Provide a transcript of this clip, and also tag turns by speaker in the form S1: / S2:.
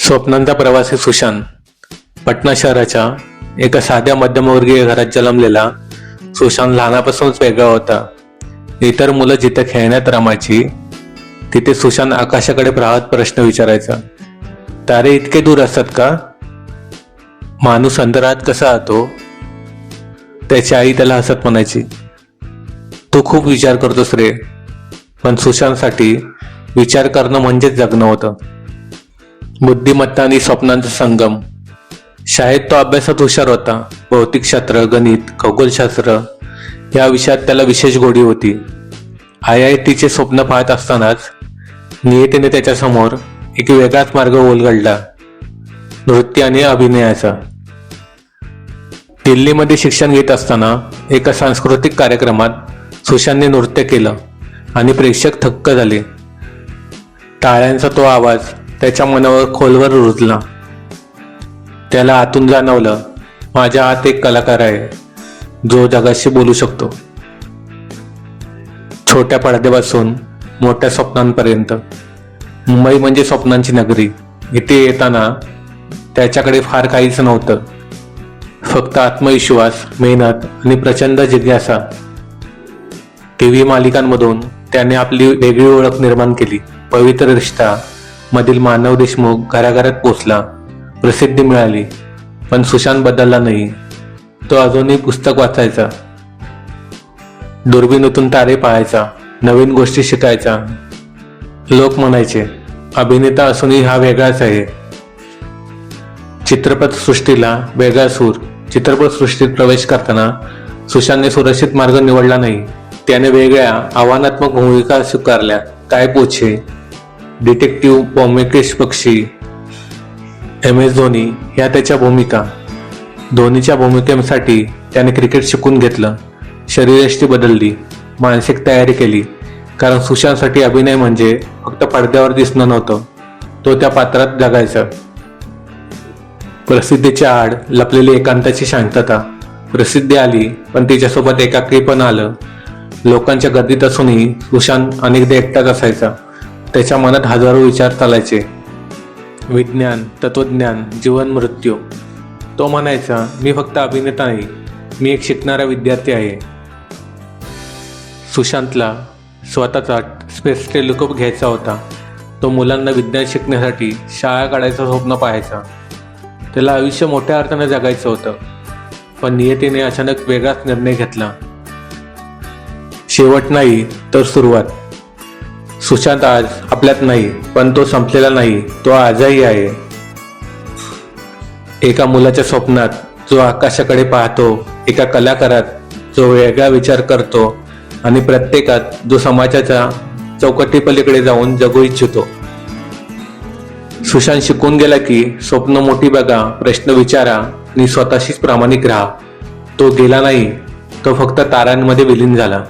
S1: स्वप्नांचा प्रवासी सुशांत पटना शहराच्या एका साध्या मध्यमवर्गीय घरात जन्मलेला सुशांत लहानापासूनच वेगळा होता. इतर मुलं जिथे खेळण्यात रमायची तिथे सुशांत आकाशाकडे पाहत प्रश्न विचारायचा. तारे इतके दूर असतात का? माणूस अंतराळात कसा राहतो? त्याची आई त्याला हसत म्हणायची. तू खूप विचार करतोस रे. पण सुशांतसाठी विचार करणं म्हणजेच जगणं होतं. बुद्धिमत्ता आणि स्वप्नांचा संगम. शाळेत तो अभ्यासात हुशार होता. भौतिकशास्त्र, गणित, खगोलशास्त्र या विषयात त्याला विशेष गोडी होती. IITचे स्वप्न पाहत असतानाच नियतीने त्याच्यासमोर एक वेगळाच मार्ग उलगडला, नृत्य आणि अभिनयाचा. दिल्लीमध्ये शिक्षण घेत असताना एका सांस्कृतिक कार्यक्रमात सुशांतने नृत्य केलं आणि प्रेक्षक थक्क झाले. टाळ्यांचा तो आवाज त्याच्या मनावर खोलवर रुजला. त्याला आतून जाणवलं, माझ्या आत एक कलाकार आहे जो जगाशी बोलू शकतो. छोट्या पडद्यापासून मोठ्या स्वप्नांपर्यंत मुंबई म्हणजे स्वप्नांची नगरी. इथे येताना त्याच्याकडे फार काहीच नव्हतं, फक्त आत्मविश्वास, मेहनत आणि प्रचंड जिज्ञासा. TV मालिकांमधून त्याने आपली वेगळी ओळख निर्माण केली. पवित्र रिश्ता मधील मानव देशमुख घराघरात पोचला, प्रसिद्धी मिळाली. पण सुशांत बदलला नाही. तो अजूनही पुस्तक वाचायचा, दुर्बिणीतून तारे पाहायचा, नवीन गोष्टी शिकायचा. लोक म्हणायचे, अभिनेता असूनही हा वेगळाच आहे. चित्रपटसृष्टीला वेगळा सूर. चित्रपटसृष्टीत प्रवेश करताना सुशांतने सुरक्षित मार्ग निवडला नाही. त्याने वेगळ्या आव्हानात्मक भूमिका स्वीकारल्या. काय पोछे, डिटेक्टिव्ह व्योमकेश बक्षी, MS धोनी ह्या त्याच्या भूमिका. धोनीच्या भूमिकेसाठी त्याने क्रिकेट शिकून घेतलं, शरीरयष्टी बदलली, मानसिक तयारी केली. कारण सुशांतसाठी अभिनय म्हणजे फक्त पडद्यावर दिसणं नव्हतं, तो त्या पात्रात जगायचा. प्रसिद्धीच्या आड लपलेली एकांताची शांतता. प्रसिद्धी आली पण तिच्यासोबत एकाकी पण आलं. लोकांच्या गर्दीत असूनही सुशांत अनेकदा एकटाच असायचा. त्याच्या मनात हजारो विचार चालायचे, विज्ञान, तत्वज्ञान, जीवन, मृत्यू. तो म्हणायचा, मी फक्त अभिनेता नाही, मी एक शिकणारा विद्यार्थी आहे. सुशांतला स्वतःचा स्पेस टेलिस्कोप घ्यायचा होता. तो मुलांना विज्ञान शिकण्यासाठी शाळा काढायचं स्वप्न पाहायचा. त्याला आयुष्य मोठ्या अर्थाने जगायचं होतं. पण नियतीने अचानक वेगळाच निर्णय घेतला. शेवट नाही तर सुरुवात. सुशांत आज आपल्यात नाही, पण तो संपलेला नाही, तो आजही आहे. एका मुलाच्या स्वप्नात जो आकाशाकडे पाहतो, एका कलाकारात जो वेगळा विचार करतो आणि प्रत्येकात जो समाजाच्या चौकटीपलीकडे जाऊन जगू इच्छितो. सुशांत शिकून गेला की स्वप्न मोठी बघा, प्रश्न विचारा आणि स्वतःशीच प्रामाणिक राहा. तो गेला नाही, तो फक्त तारांमध्ये विलीन झाला.